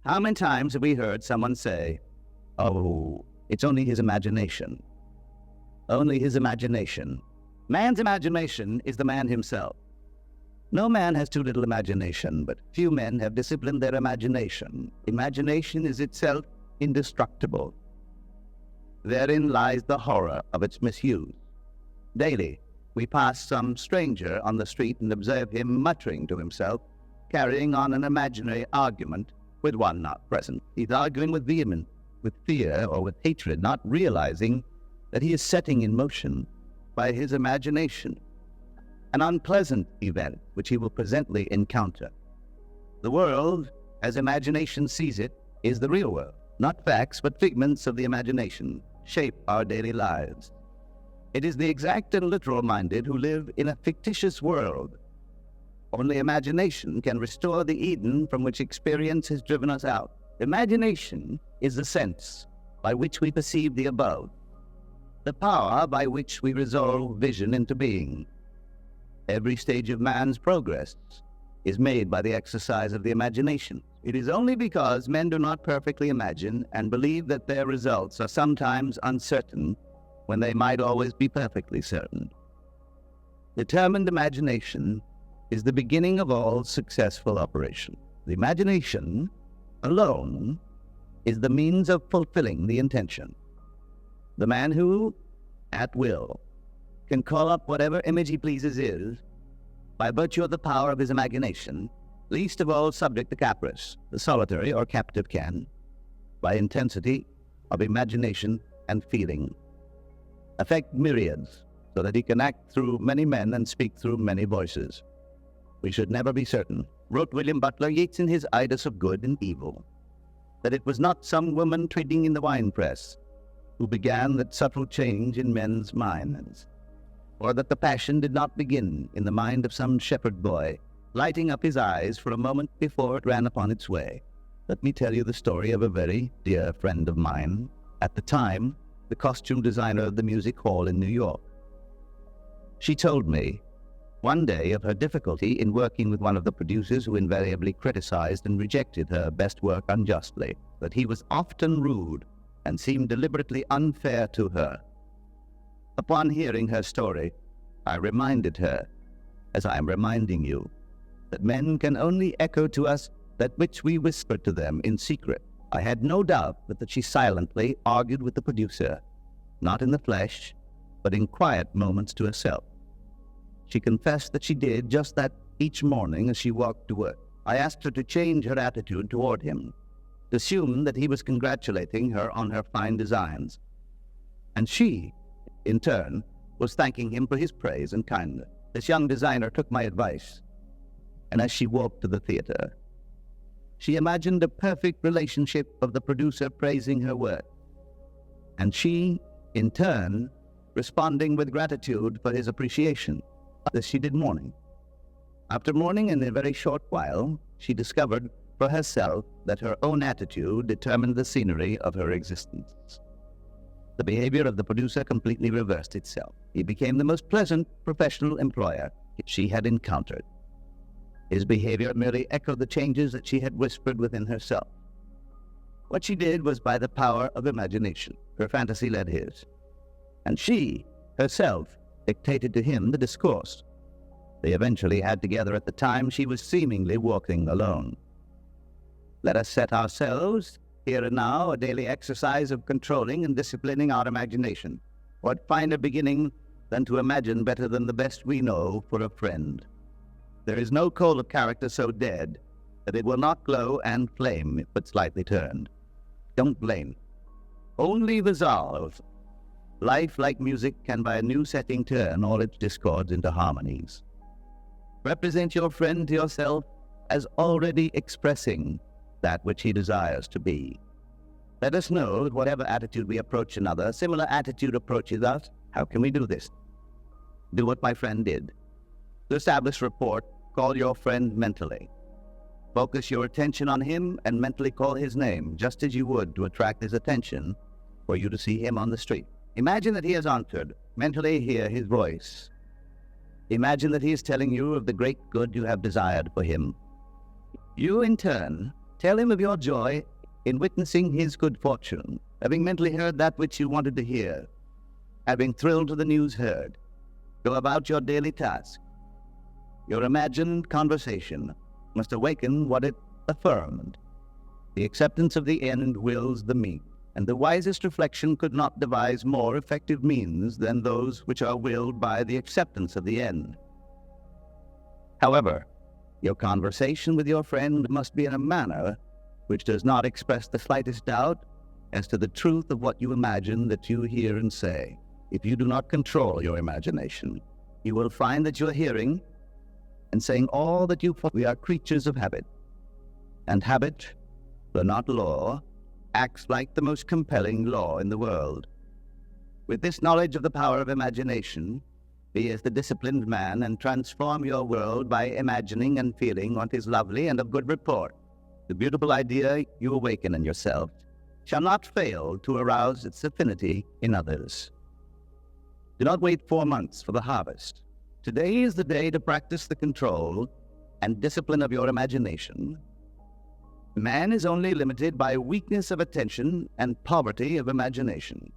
How many times have we heard someone say, "Oh, it's only his imagination. Only his imagination." Man's imagination is the man himself. No man has too little imagination, but few men have disciplined their imagination. Imagination is itself indestructible. Therein lies the horror of its misuse. Daily, we pass some stranger on the street and observe him muttering to himself, carrying on an imaginary argument with one not present. He's arguing with vehemence, with fear, or with hatred, not realizing that he is setting in motion by his imagination an unpleasant event which he will presently encounter. The world, as imagination sees it, is the real world. Not facts, but figments of the imagination shape our daily lives. It is the exact and literal-minded who live in a fictitious world. Only imagination can restore the Eden from which experience has driven us out. Imagination is the sense by which we perceive the above, the power by which we resolve vision into being. Every stage of man's progress is made by the exercise of the imagination. It is only because men do not perfectly imagine and believe that their results are sometimes uncertain when they might always be perfectly certain. Determined imagination is the beginning of all successful operation. The imagination alone is the means of fulfilling the intention. The man who, at will, can call up whatever image he pleases is, by virtue of the power of his imagination, least of all subject to caprice. The solitary or captive can, by intensity of imagination and feeling, affect myriads, so that he can act through many men and speak through many voices. We should never be certain, wrote William Butler Yeats in his Idas of Good and Evil, that it was not some woman trading in the wine-press who began that subtle change in men's minds, or that the passion did not begin in the mind of some shepherd boy, lighting up his eyes for a moment before it ran upon its way. Let me tell you the story of a very dear friend of mine, at the time the costume designer of the music hall in New York. She told me one day of her difficulty in working with one of the producers who invariably criticized and rejected her best work unjustly, that he was often rude and seemed deliberately unfair to her. Upon hearing her story, I reminded her, as I am reminding you, that men can only echo to us that which we whisper to them in secret. I had no doubt that she silently argued with the producer, not in the flesh, but in quiet moments to herself. She confessed that she did just that each morning as she walked to work. I asked her to change her attitude toward him, to assume that he was congratulating her on her fine designs. And she, in turn, was thanking him for his praise and kindness. This young designer took my advice, and as she walked to the theater, she imagined a perfect relationship of the producer praising her work, and she, in turn, responding with gratitude for his appreciation. This she did morning after morning, and in a very short while, she discovered for herself that her own attitude determined the scenery of her existence. The behavior of the producer completely reversed itself. He became the most pleasant professional employer she had encountered. His behavior merely echoed the changes that she had whispered within herself. What she did was by the power of imagination. Her fantasy led his, and she, herself, dictated to him the discourse. They eventually had together at the time she was seemingly walking alone. Let us set ourselves, here and now, a daily exercise of controlling and disciplining our imagination. What finer beginning than to imagine better than the best we know for a friend? There is no coal of character so dead that it will not glow and flame if but slightly turned. Don't blame. Only resolve. Life, like music, can by a new setting turn all its discords into harmonies. Represent your friend to yourself as already expressing that which he desires to be. Let us know that whatever attitude we approach another, a similar attitude approaches us. How can we do this? Do what my friend did. To establish rapport, call your friend mentally. Focus your attention on him and mentally call his name, just as you would to attract his attention for you to see him on the street. Imagine that he has entered. Mentally hear his voice. Imagine that he is telling you of the great good you have desired for him. You, in turn, Tell him of your joy in witnessing his good fortune, having mentally heard that which you wanted to hear, having thrilled to the news heard. Go about your daily task. Your imagined conversation must awaken what it affirmed. The acceptance of the end wills the means, and the wisest reflection could not devise more effective means than those which are willed by the acceptance of the end. However, your conversation with your friend must be in a manner which does not express the slightest doubt as to the truth of what you imagine that you hear and say. If you do not control your imagination, you will find that you are hearing and saying all that you thought. We are creatures of habit, and habit, though not law, acts like the most compelling law in the world. With this knowledge of the power of imagination, be as the disciplined man and transform your world by imagining and feeling what is lovely and of good report. The beautiful idea you awaken in yourself shall not fail to arouse its affinity in others. Do not wait 4 months for the harvest. Today is the day to practice the control and discipline of your imagination. Man is only limited by weakness of attention and poverty of imagination.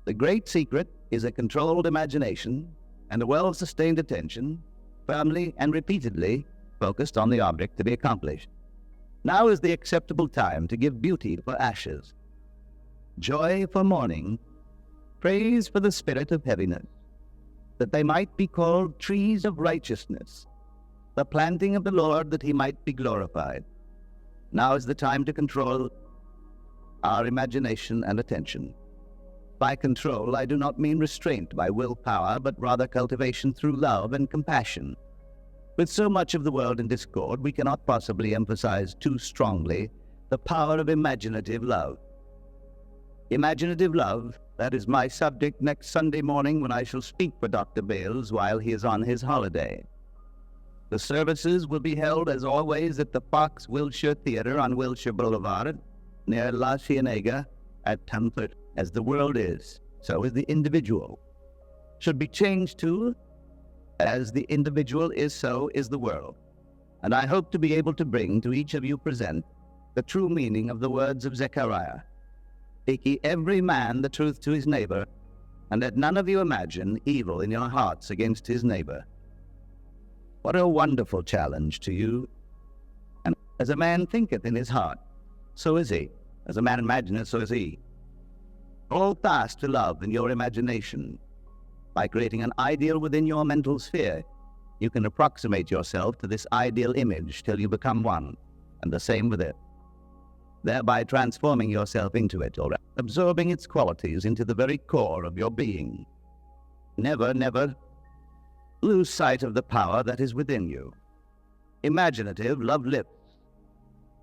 The great secret is a controlled imagination and a well-sustained attention, firmly and repeatedly focused on the object to be accomplished. Now is the acceptable time to give beauty for ashes, joy for mourning, praise for the spirit of heaviness, that they might be called trees of righteousness, the planting of the Lord, that he might be glorified. Now is the time to control our imagination and attention. By control, I do not mean restraint by willpower, but rather cultivation through love and compassion. With so much of the world in discord, we cannot possibly emphasize too strongly the power of imaginative love. Imaginative love, that is my subject next Sunday morning when I shall speak for Dr. Bales while he is on his holiday. The services will be held, as always, at the Fox Wilshire Theater on Wilshire Boulevard, near La Cienega, at 10:30. As the world is, so is the individual. Should be changed to, as the individual is, so is the world. And I hope to be able to bring to each of you present the true meaning of the words of Zechariah. Speak ye every man the truth to his neighbor, and let none of you imagine evil in your hearts against his neighbor. What a wonderful challenge to you. And as a man thinketh in his heart, so is he. As a man imagineth, so is he. Hold fast to love in your imagination. By creating an ideal within your mental sphere, you can approximate yourself to this ideal image till you become one, and the same with it, thereby transforming yourself into it, or absorbing its qualities into the very core of your being. Never, never lose sight of the power that is within you. Imaginative love lifts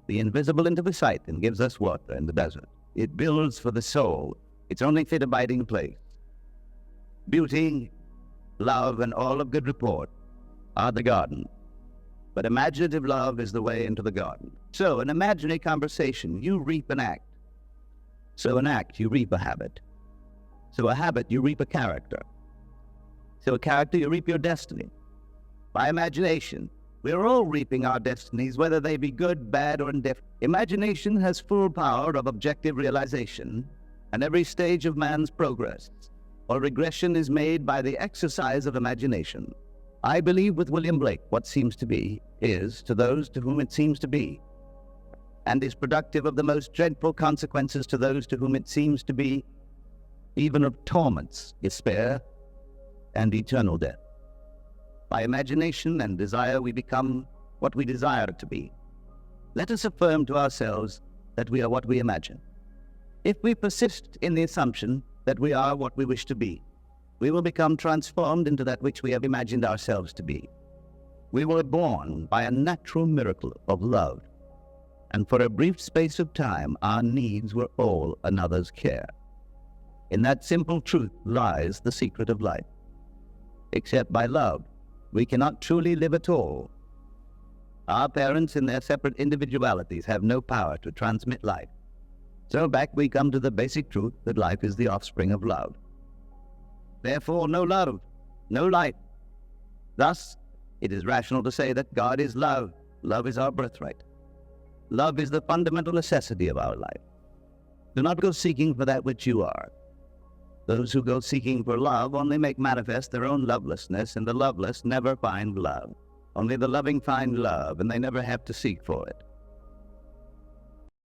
the invisible into the sight and gives us water in the desert. It builds for the soul its only fit abiding place. Beauty, love, and all of good report are the garden, but imaginative love is the way into the garden. So, in imaginary conversation, you reap an act. So, an act, you reap a habit. So, a habit, you reap a character. So, a character, you reap your destiny. By imagination, we are all reaping our destinies, whether they be good, bad, or indifferent. Imagination has full power of objective realization, and every stage of man's progress or regression is made by the exercise of imagination. I believe with William Blake, what seems to be is to those to whom it seems to be, and is productive of the most dreadful consequences to those to whom it seems to be, even of torments, despair, and eternal death. By imagination and desire, we become what we desire to be. Let us affirm to ourselves that we are what we imagine. If we persist in the assumption that we are what we wish to be, we will become transformed into that which we have imagined ourselves to be. We were born by a natural miracle of love, and for a brief space of time, our needs were all another's care. In that simple truth lies the secret of life. Except by love, we cannot truly live at all. Our parents, in their separate individualities, have no power to transmit life. So back we come to the basic truth that life is the offspring of love. Therefore, no love, no life. Thus, it is rational to say that God is love. Love is our birthright. Love is the fundamental necessity of our life. Do not go seeking for that which you are. Those who go seeking for love only make manifest their own lovelessness, and the loveless never find love. Only the loving find love, and they never have to seek for it.